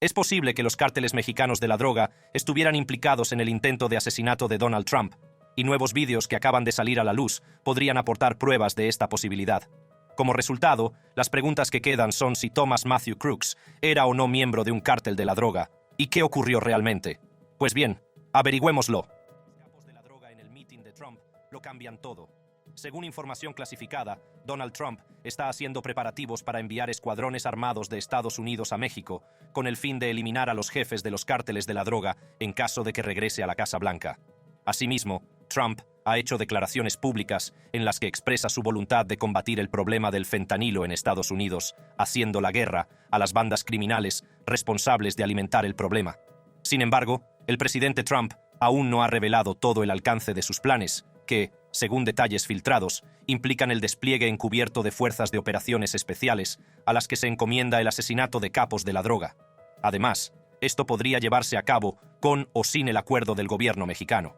Es posible que los cárteles mexicanos de la droga estuvieran implicados en el intento de asesinato de Donald Trump, y nuevos vídeos que acaban de salir a la luz podrían aportar pruebas de esta posibilidad. Como resultado, las preguntas que quedan son si Thomas Matthew Crooks era o no miembro de un cártel de la droga, y qué ocurrió realmente. Pues bien, averigüémoslo. Los capos de la droga en el meeting de Trump lo cambian todo. Según información clasificada, Donald Trump está haciendo preparativos para enviar escuadrones armados de Estados Unidos a México, con el fin de eliminar a los jefes de los cárteles de la droga en caso de que regrese a la Casa Blanca. Asimismo, Trump ha hecho declaraciones públicas en las que expresa su voluntad de combatir el problema del fentanilo en Estados Unidos, haciendo la guerra a las bandas criminales responsables de alimentar el problema. Sin embargo, el presidente Trump aún no ha revelado todo el alcance de sus planes, que, según detalles filtrados, implican el despliegue encubierto de fuerzas de operaciones especiales a las que se encomienda el asesinato de capos de la droga. Además, esto podría llevarse a cabo con o sin el acuerdo del gobierno mexicano.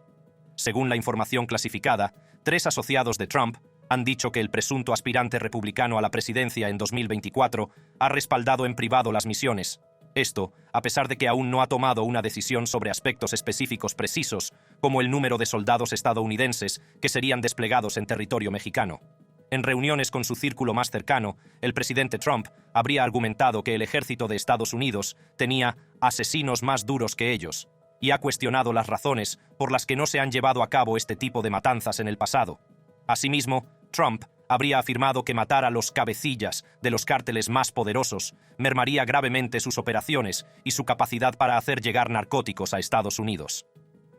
Según la información clasificada, 3 asociados de Trump han dicho que el presunto aspirante republicano a la presidencia en 2024 ha respaldado en privado las misiones. Esto, a pesar de que aún no ha tomado una decisión sobre aspectos específicos precisos, como el número de soldados estadounidenses que serían desplegados en territorio mexicano. En reuniones con su círculo más cercano, el presidente Trump habría argumentado que el ejército de Estados Unidos tenía asesinos más duros que ellos, y ha cuestionado las razones por las que no se han llevado a cabo este tipo de matanzas en el pasado. Asimismo, Trump habría afirmado que matar a los cabecillas de los cárteles más poderosos mermaría gravemente sus operaciones y su capacidad para hacer llegar narcóticos a Estados Unidos.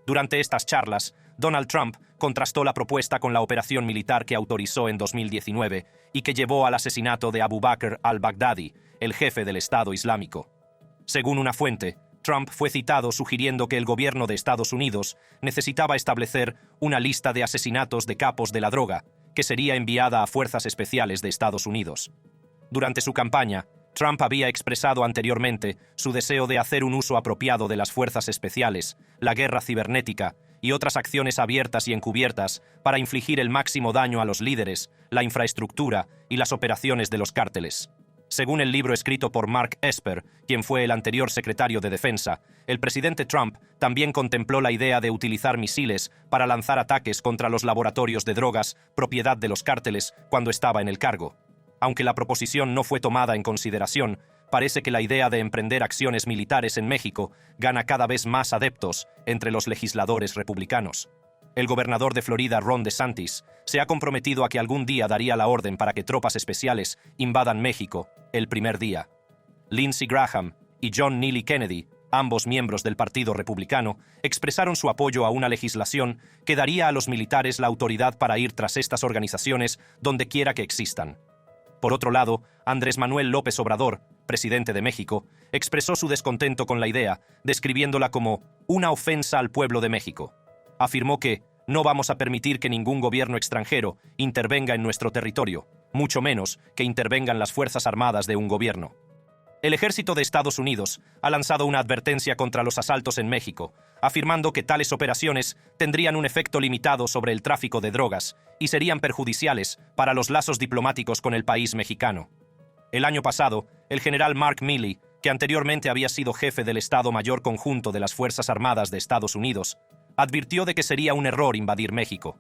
Durante estas charlas, Donald Trump contrastó la propuesta con la operación militar que autorizó en 2019 y que llevó al asesinato de Abu Bakr al-Baghdadi, el jefe del Estado Islámico. Según una fuente, Trump fue citado sugiriendo que el gobierno de Estados Unidos necesitaba establecer una lista de asesinatos de capos de la droga, que sería enviada a fuerzas especiales de Estados Unidos. Durante su campaña, Trump había expresado anteriormente su deseo de hacer un uso apropiado de las fuerzas especiales, la guerra cibernética y otras acciones abiertas y encubiertas para infligir el máximo daño a los líderes, la infraestructura y las operaciones de los cárteles. Según el libro escrito por Mark Esper, quien fue el anterior secretario de Defensa, el presidente Trump también contempló la idea de utilizar misiles para lanzar ataques contra los laboratorios de drogas propiedad de los cárteles cuando estaba en el cargo. Aunque la proposición no fue tomada en consideración, parece que la idea de emprender acciones militares en México gana cada vez más adeptos entre los legisladores republicanos. El gobernador de Florida, Ron DeSantis, se ha comprometido a que algún día daría la orden para que tropas especiales invadan México el primer día. Lindsey Graham y John Neely Kennedy, ambos miembros del Partido Republicano, expresaron su apoyo a una legislación que daría a los militares la autoridad para ir tras estas organizaciones donde quiera que existan. Por otro lado, Andrés Manuel López Obrador, presidente de México, expresó su descontento con la idea, describiéndola como una ofensa al pueblo de México. Afirmó que no vamos a permitir que ningún gobierno extranjero intervenga en nuestro territorio, mucho menos que intervengan las Fuerzas Armadas de un gobierno. El ejército de Estados Unidos ha lanzado una advertencia contra los asaltos en México, afirmando que tales operaciones tendrían un efecto limitado sobre el tráfico de drogas y serían perjudiciales para los lazos diplomáticos con el país mexicano. El año pasado, el general Mark Milley, que anteriormente había sido jefe del Estado Mayor Conjunto de las Fuerzas Armadas de Estados Unidos, advirtió de que sería un error invadir México.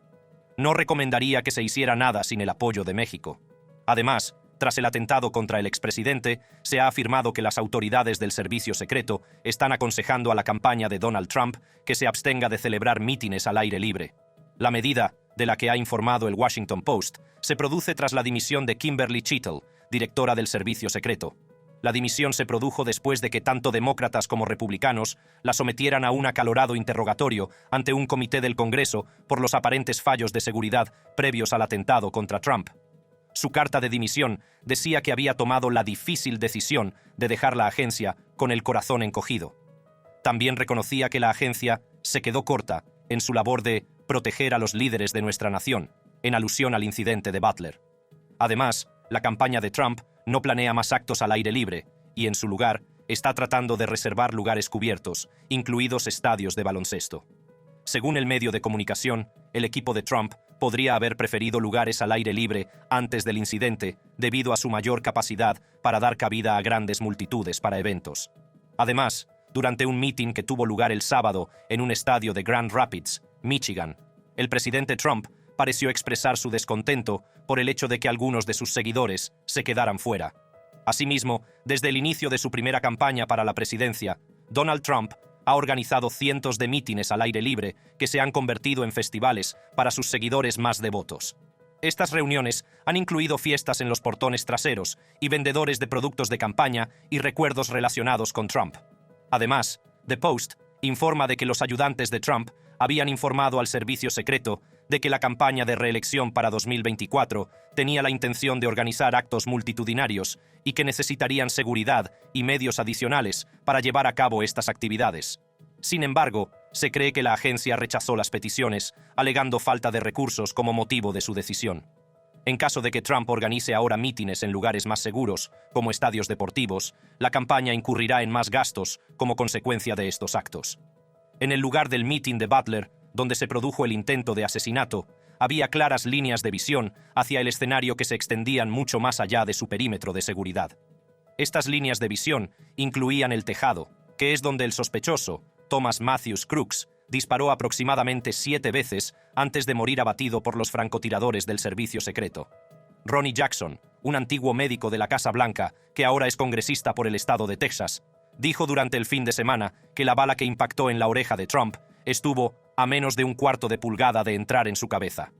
No recomendaría que se hiciera nada sin el apoyo de México. Además, tras el atentado contra el expresidente, se ha afirmado que las autoridades del servicio secreto están aconsejando a la campaña de Donald Trump que se abstenga de celebrar mítines al aire libre. La medida, de la que ha informado el Washington Post, se produce tras la dimisión de Kimberly Chittle, directora del servicio secreto. La dimisión se produjo después de que tanto demócratas como republicanos la sometieran a un acalorado interrogatorio ante un comité del Congreso por los aparentes fallos de seguridad previos al atentado contra Trump. Su carta de dimisión decía que había tomado la difícil decisión de dejar la agencia con el corazón encogido. También reconocía que la agencia se quedó corta en su labor de proteger a los líderes de nuestra nación, en alusión al incidente de Butler. Además, la campaña de Trump no planea más actos al aire libre y, en su lugar, está tratando de reservar lugares cubiertos, incluidos estadios de baloncesto. Según el medio de comunicación, el equipo de Trump podría haber preferido lugares al aire libre antes del incidente debido a su mayor capacidad para dar cabida a grandes multitudes para eventos. Además, durante un mitin que tuvo lugar el sábado en un estadio de Grand Rapids, Michigan, el presidente Trump pareció expresar su descontento por el hecho de que algunos de sus seguidores se quedaran fuera. Asimismo, desde el inicio de su primera campaña para la presidencia, Donald Trump ha organizado cientos de mítines al aire libre que se han convertido en festivales para sus seguidores más devotos. Estas reuniones han incluido fiestas en los portones traseros y vendedores de productos de campaña y recuerdos relacionados con Trump. Además, The Post informa de que los ayudantes de Trump habían informado al servicio secreto de que la campaña de reelección para 2024 tenía la intención de organizar actos multitudinarios y que necesitarían seguridad y medios adicionales para llevar a cabo estas actividades. Sin embargo, se cree que la agencia rechazó las peticiones, alegando falta de recursos como motivo de su decisión. En caso de que Trump organice ahora mítines en lugares más seguros, como estadios deportivos, la campaña incurrirá en más gastos como consecuencia de estos actos. En el lugar del mitin de Butler, donde se produjo el intento de asesinato, había claras líneas de visión hacia el escenario que se extendían mucho más allá de su perímetro de seguridad. Estas líneas de visión incluían el tejado, que es donde el sospechoso, Thomas Matthews Crooks, disparó aproximadamente 7 veces antes de morir abatido por los francotiradores del servicio secreto. Ronnie Jackson, un antiguo médico de la Casa Blanca, que ahora es congresista por el estado de Texas, dijo durante el fin de semana que la bala que impactó en la oreja de Trump estuvo a menos de un cuarto de pulgada de entrar en su cabeza.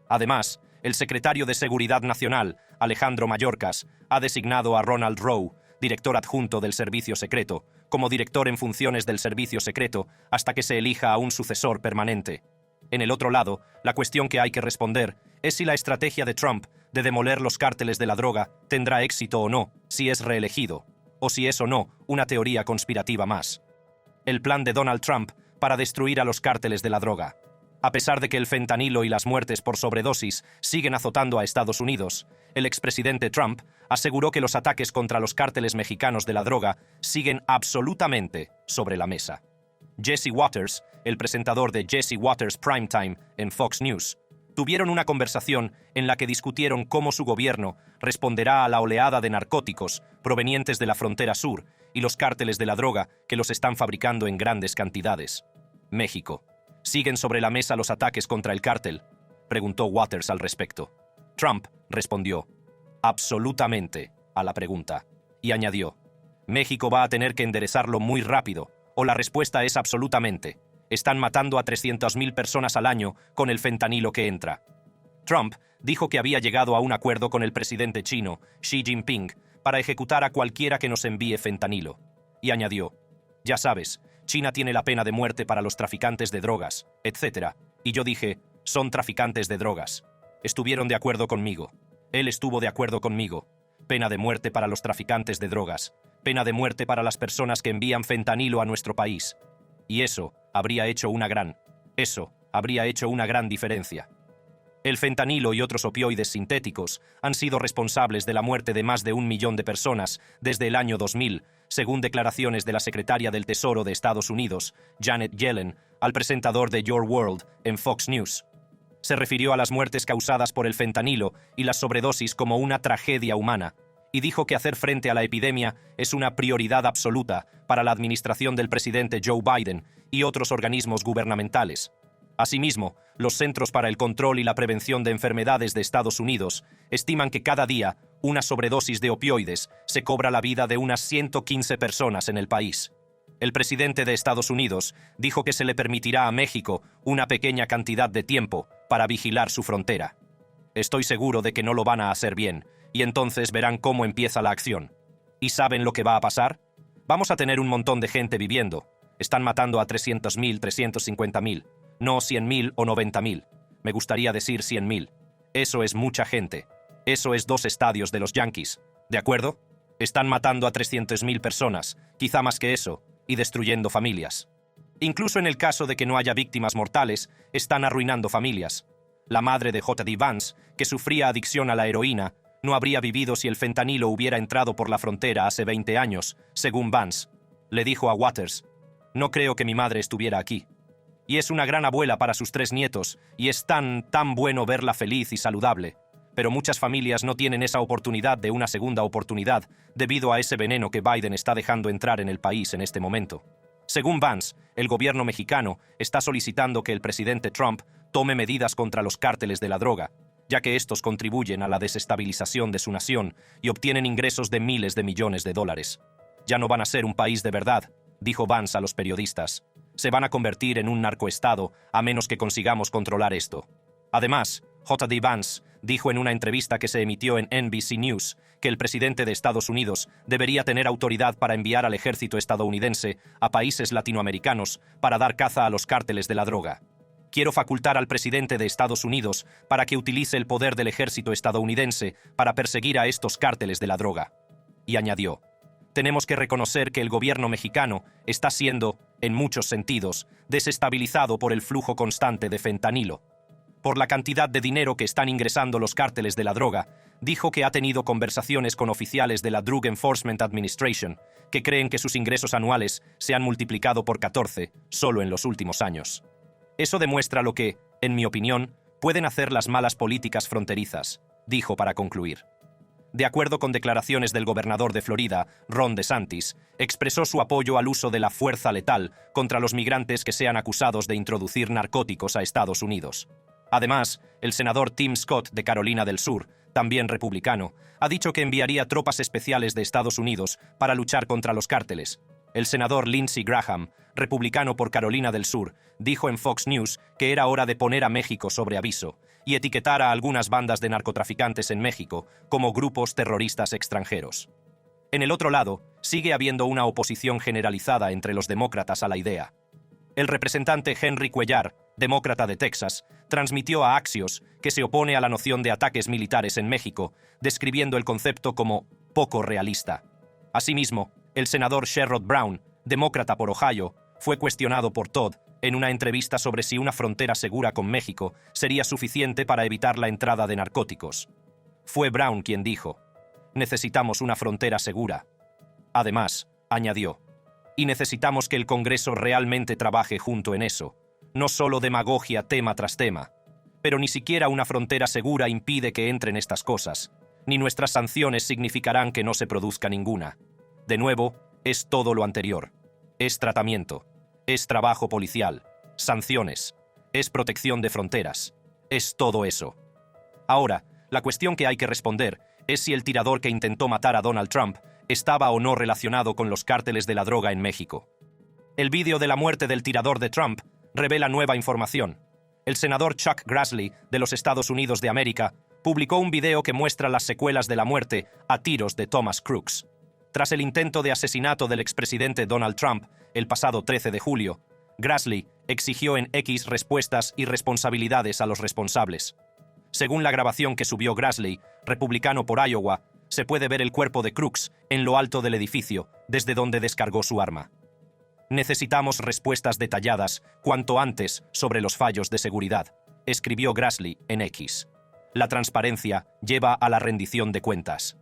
Además, el secretario de Seguridad Nacional, Alejandro Mayorkas, ha designado a Ronald Rowe, director adjunto del Servicio Secreto, como director en funciones del Servicio Secreto hasta que se elija a un sucesor permanente. En el otro lado, la cuestión que hay que responder es si la estrategia de Trump de demoler los cárteles de la droga tendrá éxito o no si es reelegido, o si es o no una teoría conspirativa más. El plan de Donald Trump para destruir a los cárteles de la droga. A pesar de que el fentanilo y las muertes por sobredosis siguen azotando a Estados Unidos, el expresidente Trump aseguró que los ataques contra los cárteles mexicanos de la droga siguen absolutamente sobre la mesa. Jesse Waters, el presentador de Jesse Waters Primetime en Fox News, tuvieron una conversación en la que discutieron cómo su gobierno responderá a la oleada de narcóticos provenientes de la frontera sur y los cárteles de la droga que los están fabricando en grandes cantidades. México. ¿Siguen sobre la mesa los ataques contra el cártel?, preguntó Waters al respecto. Trump respondió absolutamente a la pregunta y añadió: México va a tener que enderezarlo muy rápido, o la respuesta es absolutamente. Están matando a 300.000 personas al año con el fentanilo que entra. Trump dijo que había llegado a un acuerdo con el presidente chino, Xi Jinping, para ejecutar a cualquiera que nos envíe fentanilo. Y añadió: ya sabes, China tiene la pena de muerte para los traficantes de drogas, etc. Y yo dije: son traficantes de drogas. Estuvieron de acuerdo conmigo. Él estuvo de acuerdo conmigo. Pena de muerte para los traficantes de drogas. Pena de muerte para las personas que envían fentanilo a nuestro país. Y eso habría hecho una gran diferencia. El fentanilo y otros opioides sintéticos han sido responsables de la muerte de más de 1 millón de personas desde el año 2000, según declaraciones de la secretaria del Tesoro de Estados Unidos, Janet Yellen, al presentador de Your World en Fox News. Se refirió a las muertes causadas por el fentanilo y las sobredosis como una tragedia humana, y dijo que hacer frente a la epidemia es una prioridad absoluta para la administración del presidente Joe Biden y otros organismos gubernamentales. Asimismo, los Centros para el Control y la Prevención de Enfermedades de Estados Unidos estiman que cada día una sobredosis de opioides se cobra la vida de unas 115 personas en el país. El presidente de Estados Unidos dijo que se le permitirá a México una pequeña cantidad de tiempo para vigilar su frontera. Estoy seguro de que no lo van a hacer bien, y entonces verán cómo empieza la acción. ¿Y saben lo que va a pasar? Vamos a tener un montón de gente viviendo. Están matando a 300.000, 350.000. No 100.000 o 90.000. Me gustaría decir 100.000. Eso es mucha gente. Eso es 2 estadios de los Yankees. ¿De acuerdo? Están matando a 300.000 personas, quizá más que eso, y destruyendo familias. Incluso en el caso de que no haya víctimas mortales, están arruinando familias. La madre de J.D. Vance, que sufría adicción a la heroína, no habría vivido si el fentanilo hubiera entrado por la frontera hace 20 años, según Vance. Le dijo a Waters: no creo que mi madre estuviera aquí. Y es una gran abuela para sus 3 nietos, y es tan bueno verla feliz y saludable. pero muchas familias no tienen esa oportunidad de una segunda oportunidad debido a ese veneno que Biden está dejando entrar en el país en este momento. Según Vance, el gobierno mexicano está solicitando que el presidente Trump tome medidas contra los cárteles de la droga, ya que estos contribuyen a la desestabilización de su nación y obtienen ingresos de miles de millones de dólares. Ya no van a ser un país de verdad, dijo Vance a los periodistas. Se van a convertir en un narcoestado a menos que consigamos controlar esto. Además, J.D. Vance dijo en una entrevista que se emitió en NBC News que el presidente de Estados Unidos debería tener autoridad para enviar al ejército estadounidense a países latinoamericanos para dar caza a los cárteles de la droga. Quiero facultar al presidente de Estados Unidos para que utilice el poder del ejército estadounidense para perseguir a estos cárteles de la droga. Y añadió, tenemos que reconocer que el gobierno mexicano está siendo, en muchos sentidos, desestabilizado por el flujo constante de fentanilo. Por la cantidad de dinero que están ingresando los cárteles de la droga, dijo que ha tenido conversaciones con oficiales de la Drug Enforcement Administration, que creen que sus ingresos anuales se han multiplicado por 14 solo en los últimos años. Eso demuestra lo que, en mi opinión, pueden hacer las malas políticas fronterizas, dijo para concluir. De acuerdo con declaraciones del gobernador de Florida, Ron DeSantis, expresó su apoyo al uso de la fuerza letal contra los migrantes que sean acusados de introducir narcóticos a Estados Unidos. Además, el senador Tim Scott de Carolina del Sur, también republicano, ha dicho que enviaría tropas especiales de Estados Unidos para luchar contra los cárteles. El senador Lindsey Graham, republicano por Carolina del Sur, dijo en Fox News que era hora de poner a México sobre aviso y etiquetar a algunas bandas de narcotraficantes en México como grupos terroristas extranjeros. En el otro lado, sigue habiendo una oposición generalizada entre los demócratas a la idea. El representante Henry Cuellar, demócrata de Texas, transmitió a Axios que se opone a la noción de ataques militares en México, describiendo el concepto como poco realista. Asimismo, el senador Sherrod Brown, demócrata por Ohio, fue cuestionado por Todd en una entrevista sobre si una frontera segura con México sería suficiente para evitar la entrada de narcóticos. Fue Brown quien dijo, «Necesitamos una frontera segura». Además, añadió, «Y necesitamos que el Congreso realmente trabaje junto en eso, no solo demagogia tema tras tema. Pero ni siquiera una frontera segura impide que entren estas cosas, ni nuestras sanciones significarán que no se produzca ninguna. De nuevo, es todo lo anterior. Es tratamiento, es trabajo policial, sanciones, es protección de fronteras, es todo eso. Ahora, la cuestión que hay que responder es si el tirador que intentó matar a Donald Trump estaba o no relacionado con los cárteles de la droga en México. El vídeo de la muerte del tirador de Trump revela nueva información. El senador Chuck Grassley, de los Estados Unidos de América, publicó un video que muestra las secuelas de la muerte a tiros de Thomas Crooks. Tras el intento de asesinato del expresidente Donald Trump el pasado 13 de julio, Grassley exigió en X respuestas y responsabilidades a los responsables. Según la grabación que subió Grassley, republicano por Iowa, se puede ver el cuerpo de Crooks en lo alto del edificio, desde donde descargó su arma. Necesitamos respuestas detalladas cuanto antes sobre los fallos de seguridad, escribió Grassley en X. La transparencia lleva a la rendición de cuentas.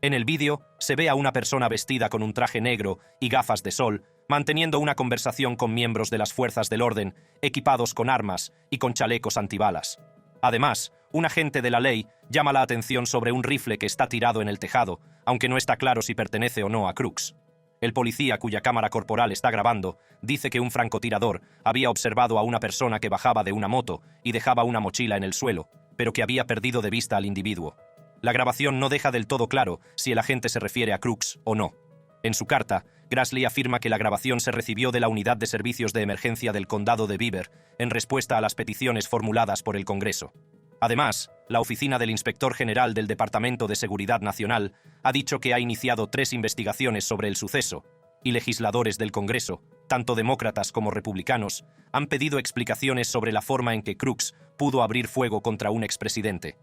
En el vídeo se ve a una persona vestida con un traje negro y gafas de sol, manteniendo una conversación con miembros de las fuerzas del orden, equipados con armas y con chalecos antibalas. Además, un agente de la ley llama la atención sobre un rifle que está tirado en el tejado, aunque no está claro si pertenece o no a Crooks. El policía, cuya cámara corporal está grabando, dice que un francotirador había observado a una persona que bajaba de una moto y dejaba una mochila en el suelo, pero que había perdido de vista al individuo. La grabación no deja del todo claro si el agente se refiere a Crooks o no. En su carta, Grassley afirma que la grabación se recibió de la Unidad de Servicios de Emergencia del Condado de Beaver en respuesta a las peticiones formuladas por el Congreso. Además, la Oficina del Inspector General del Departamento de Seguridad Nacional ha dicho que ha iniciado 3 investigaciones sobre el suceso, y legisladores del Congreso, tanto demócratas como republicanos, han pedido explicaciones sobre la forma en que Crooks pudo abrir fuego contra un expresidente.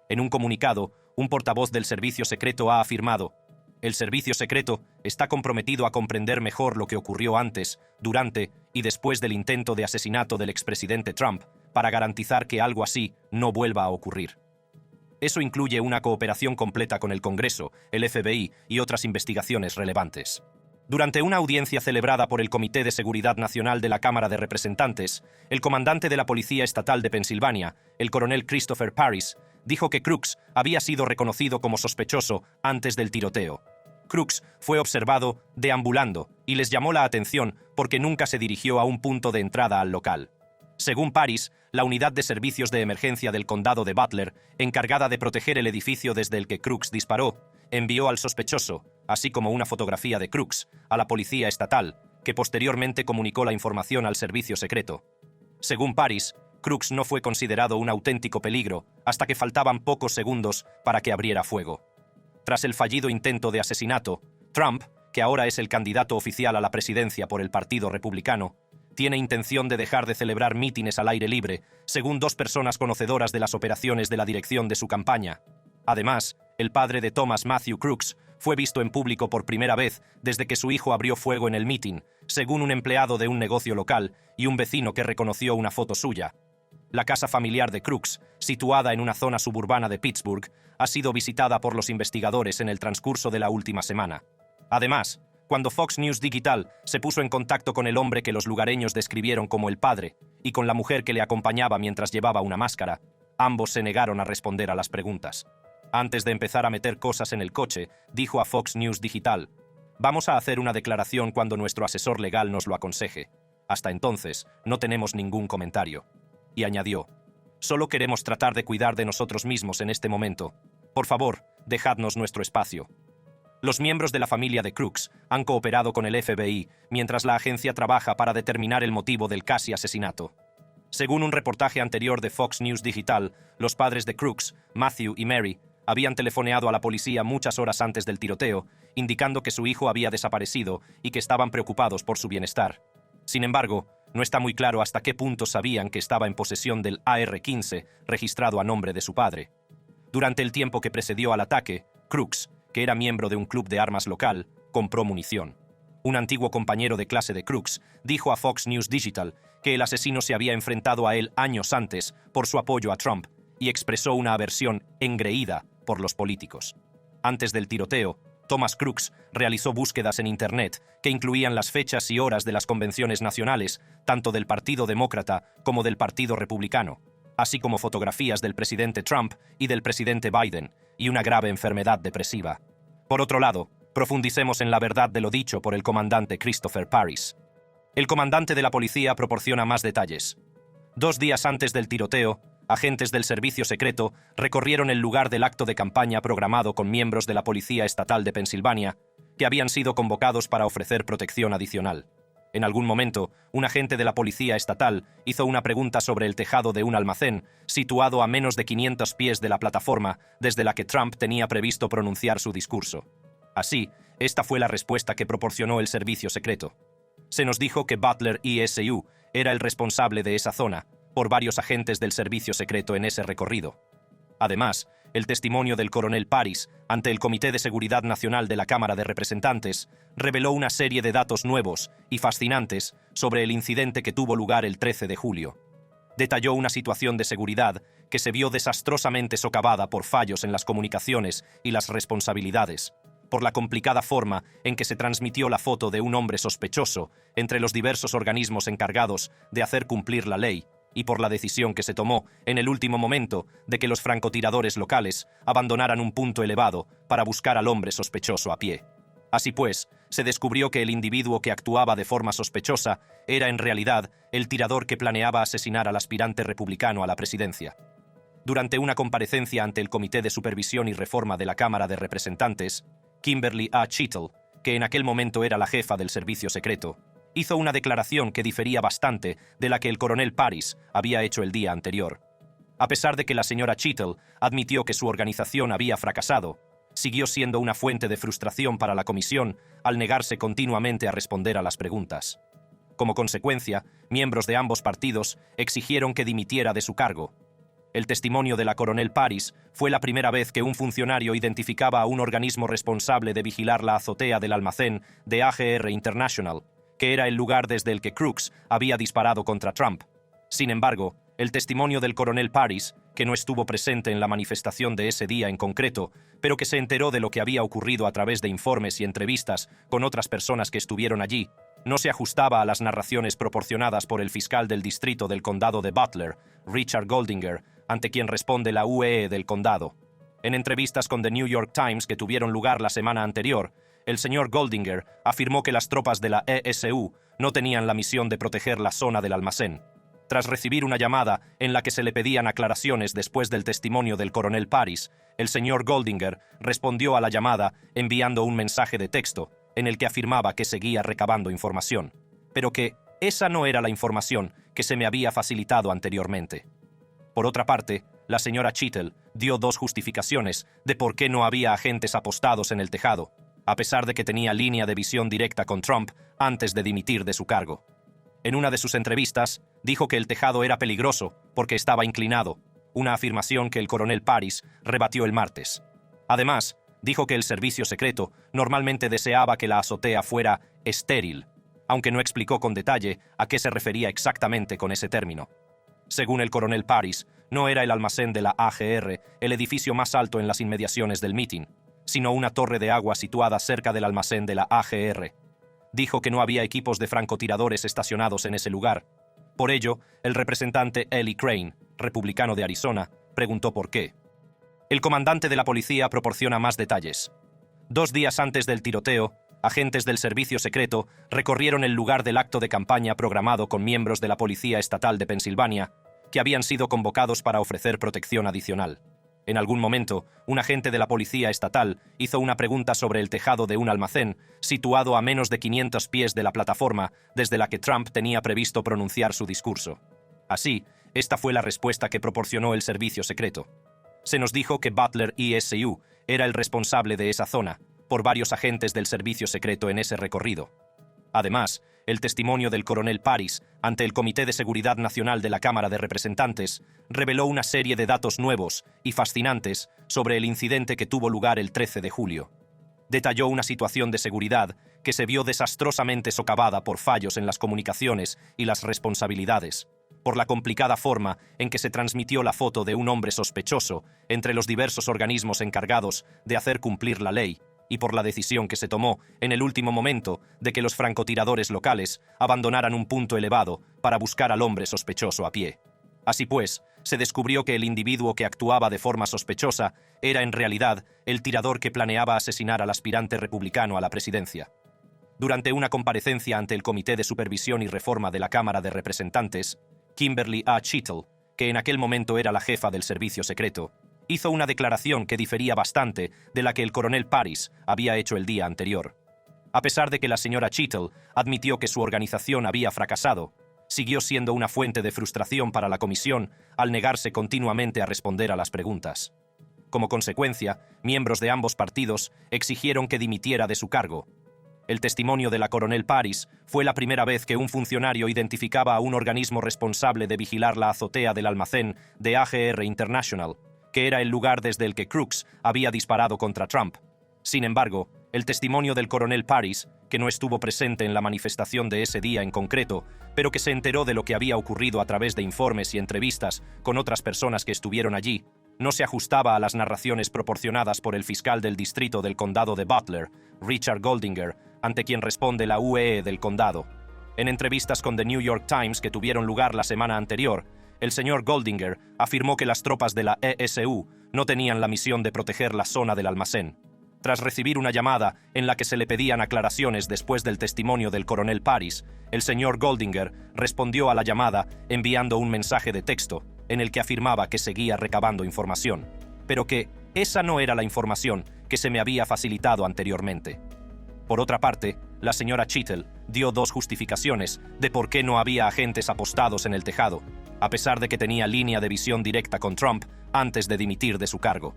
En un comunicado, un portavoz del Servicio Secreto ha afirmado: «El Servicio Secreto está comprometido a comprender mejor lo que ocurrió antes, durante y después del intento de asesinato del expresidente Trump para garantizar que algo así no vuelva a ocurrir». Eso incluye una cooperación completa con el Congreso, el FBI y otras investigaciones relevantes. Durante una audiencia celebrada por el Comité de Seguridad Nacional de la Cámara de Representantes, el comandante de la Policía Estatal de Pensilvania, el coronel Christopher Parris, dijo que Crooks había sido reconocido como sospechoso antes del tiroteo. Crooks fue observado deambulando y les llamó la atención porque nunca se dirigió a un punto de entrada al local. Según Paris, la unidad de servicios de emergencia del condado de Butler, encargada de proteger el edificio desde el que Crooks disparó, envió al sospechoso, así como una fotografía de Crooks, a la policía estatal, que posteriormente comunicó la información al servicio secreto. Según Paris, Crooks no fue considerado un auténtico peligro hasta que faltaban pocos segundos para que abriera fuego. Tras el fallido intento de asesinato, Trump, que ahora es el candidato oficial a la presidencia por el Partido Republicano, tiene intención de dejar de celebrar mítines al aire libre, según dos personas conocedoras de las operaciones de la dirección de su campaña. Además, el padre de Thomas Matthew Crooks fue visto en público por primera vez desde que su hijo abrió fuego en el mitin, según un empleado de un negocio local y un vecino que reconoció una foto suya. La casa familiar de Crooks, situada en una zona suburbana de Pittsburgh, ha sido visitada por los investigadores en el transcurso de la última semana. Además, cuando Fox News Digital se puso en contacto con el hombre que los lugareños describieron como el padre y con la mujer que le acompañaba mientras llevaba una máscara, ambos se negaron a responder a las preguntas. Antes de empezar a meter cosas en el coche, dijo a Fox News Digital: «Vamos a hacer una declaración cuando nuestro asesor legal nos lo aconseje. Hasta entonces, no tenemos ningún comentario». Y añadió: «Solo queremos tratar de cuidar de nosotros mismos en este momento. Por favor, dejadnos nuestro espacio». Los miembros de la familia de Crooks han cooperado con el FBI mientras la agencia trabaja para determinar el motivo del casi asesinato. Según un reportaje anterior de Fox News Digital, los padres de Crooks, Matthew y Mary, habían telefoneado a la policía muchas horas antes del tiroteo, indicando que su hijo había desaparecido y que estaban preocupados por su bienestar. Sin embargo, no está muy claro hasta qué punto sabían que estaba en posesión del AR-15 registrado a nombre de su padre. Durante el tiempo que precedió al ataque, Crooks, que era miembro de un club de armas local, compró munición. Un antiguo compañero de clase de Crooks dijo a Fox News Digital que el asesino se había enfrentado a él años antes por su apoyo a Trump y expresó una aversión engreída por los políticos. Antes del tiroteo, Thomas Crooks realizó búsquedas en Internet que incluían las fechas y horas de las convenciones nacionales, tanto del Partido Demócrata como del Partido Republicano, así como fotografías del presidente Trump y del presidente Biden, y una grave enfermedad depresiva. Por otro lado, profundicemos en la verdad de lo dicho por el comandante Christopher Paris. El comandante de la policía proporciona más detalles. 2 días antes del tiroteo, agentes del servicio secreto recorrieron el lugar del acto de campaña programado con miembros de la Policía Estatal de Pensilvania, que habían sido convocados para ofrecer protección adicional. En algún momento, un agente de la Policía Estatal hizo una pregunta sobre el tejado de un almacén situado a menos de 500 pies de la plataforma desde la que Trump tenía previsto pronunciar su discurso. Así, esta fue la respuesta que proporcionó el servicio secreto. Se nos dijo que Butler ESU era el responsable de esa zona, por varios agentes del servicio secreto en ese recorrido. Además, el testimonio del coronel Paris ante el Comité de Seguridad Nacional de la Cámara de Representantes reveló una serie de datos nuevos y fascinantes sobre el incidente que tuvo lugar el 13 de julio. Detalló una situación de seguridad que se vio desastrosamente socavada por fallos en las comunicaciones y las responsabilidades, por la complicada forma en que se transmitió la foto de un hombre sospechoso entre los diversos organismos encargados de hacer cumplir la ley, y por la decisión que se tomó en el último momento de que los francotiradores locales abandonaran un punto elevado para buscar al hombre sospechoso a pie. Así pues, se descubrió que el individuo que actuaba de forma sospechosa era en realidad el tirador que planeaba asesinar al aspirante republicano a la presidencia. Durante una comparecencia ante el Comité de Supervisión y Reforma de la Cámara de Representantes, Kimberly A. Cheatle, que en aquel momento era la jefa del servicio secreto, hizo una declaración que difería bastante de la que el coronel Paris había hecho el día anterior. A pesar de que la señora Cheatle admitió que su organización había fracasado, siguió siendo una fuente de frustración para la comisión al negarse continuamente a responder a las preguntas. Como consecuencia, miembros de ambos partidos exigieron que dimitiera de su cargo. El testimonio de la coronel Paris fue la primera vez que un funcionario identificaba a un organismo responsable de vigilar la azotea del almacén de AGR International, que era el lugar desde el que Crooks había disparado contra Trump. Sin embargo, el testimonio del coronel Paris, que no estuvo presente en la manifestación de ese día en concreto, pero que se enteró de lo que había ocurrido a través de informes y entrevistas con otras personas que estuvieron allí, no se ajustaba a las narraciones proporcionadas por el fiscal del distrito del condado de Butler, Richard Goldinger, ante quien responde la UEE del condado. En entrevistas con The New York Times que tuvieron lugar la semana anterior, el señor Goldinger afirmó que las tropas de la ESU no tenían la misión de proteger la zona del almacén. Tras recibir una llamada en la que se le pedían aclaraciones después del testimonio del coronel Paris, el señor Goldinger respondió a la llamada enviando un mensaje de texto en el que afirmaba que seguía recabando información, pero que esa no era la información que se me había facilitado anteriormente. Por otra parte, la señora Chittle dio dos justificaciones de por qué no había agentes apostados en el tejado, a pesar de que tenía línea de visión directa con Trump antes de dimitir de su cargo. En una de sus entrevistas, dijo que el tejado era peligroso porque estaba inclinado, una afirmación que el coronel Paris rebatió el martes. Además, dijo que el servicio secreto normalmente deseaba que la azotea fuera estéril, aunque no explicó con detalle a qué se refería exactamente con ese término. Según el coronel Paris, no era el almacén de la AGR el edificio más alto en las inmediaciones del mitin, sino una torre de agua situada cerca del almacén de la AGR. Dijo que no había equipos de francotiradores estacionados en ese lugar. Por ello, el representante Eli Crane, republicano de Arizona, preguntó por qué. El comandante de la policía proporciona más detalles. 2 días antes del tiroteo, agentes del servicio secreto recorrieron el lugar del acto de campaña programado con miembros de la Policía Estatal de Pensilvania, que habían sido convocados para ofrecer protección adicional. En algún momento, un agente de la Policía Estatal hizo una pregunta sobre el tejado de un almacén situado a menos de 500 pies de la plataforma desde la que Trump tenía previsto pronunciar su discurso. Así, esta fue la respuesta que proporcionó el servicio secreto. Se nos dijo que Butler ESU era el responsable de esa zona, por varios agentes del servicio secreto en ese recorrido. Además, el testimonio del coronel Paris ante el Comité de Seguridad Nacional de la Cámara de Representantes reveló una serie de datos nuevos y fascinantes sobre el incidente que tuvo lugar el 13 de julio. Detalló una situación de seguridad que se vio desastrosamente socavada por fallos en las comunicaciones y las responsabilidades, por la complicada forma en que se transmitió la foto de un hombre sospechoso entre los diversos organismos encargados de hacer cumplir la ley, y por la decisión que se tomó en el último momento de que los francotiradores locales abandonaran un punto elevado para buscar al hombre sospechoso a pie. Así pues, se descubrió que el individuo que actuaba de forma sospechosa era en realidad el tirador que planeaba asesinar al aspirante republicano a la presidencia. Durante una comparecencia ante el Comité de Supervisión y Reforma de la Cámara de Representantes, Kimberly A. Chittle, que en aquel momento era la jefa del servicio secreto, hizo una declaración que difería bastante de la que el coronel Paris había hecho el día anterior. A pesar de que la señora Chittle admitió que su organización había fracasado, siguió siendo una fuente de frustración para la comisión al negarse continuamente a responder a las preguntas. Como consecuencia, miembros de ambos partidos exigieron que dimitiera de su cargo. El testimonio de la coronel Paris fue la primera vez que un funcionario identificaba a un organismo responsable de vigilar la azotea del almacén de AGR International, que era el lugar desde el que Crooks había disparado contra Trump. Sin embargo, el testimonio del coronel Paris, que no estuvo presente en la manifestación de ese día en concreto, pero que se enteró de lo que había ocurrido a través de informes y entrevistas con otras personas que estuvieron allí, no se ajustaba a las narraciones proporcionadas por el fiscal del distrito del condado de Butler, Richard Goldinger, ante quien responde la UEE del condado. En entrevistas con The New York Times que tuvieron lugar la semana anterior, el señor Goldinger afirmó que las tropas de la ESU no tenían la misión de proteger la zona del almacén. Tras recibir una llamada en la que se le pedían aclaraciones después del testimonio del coronel Paris, el señor Goldinger respondió a la llamada enviando un mensaje de texto en el que afirmaba que seguía recabando información, pero que esa no era la información que se me había facilitado anteriormente. Por otra parte, la señora Chittle dio dos justificaciones de por qué no había agentes apostados en el tejado, a pesar de que tenía línea de visión directa con Trump antes de dimitir de su cargo.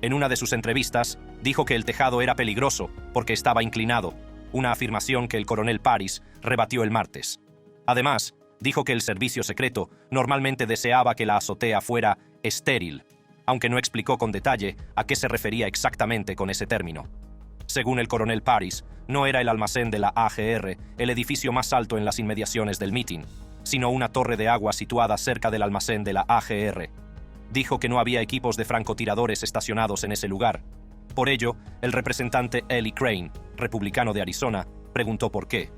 En una de sus entrevistas, dijo que el tejado era peligroso porque estaba inclinado, una afirmación que el coronel Paris rebatió el martes. Además, dijo que el servicio secreto normalmente deseaba que la azotea fuera estéril, aunque no explicó con detalle a qué se refería exactamente con ese término. Según el coronel Paris, no era el almacén de la AGR el edificio más alto en las inmediaciones del mitin, sino una torre de agua situada cerca del almacén de la AGR. Dijo que no había equipos de francotiradores estacionados en ese lugar. Por ello, el representante Eli Crane, republicano de Arizona, preguntó por qué.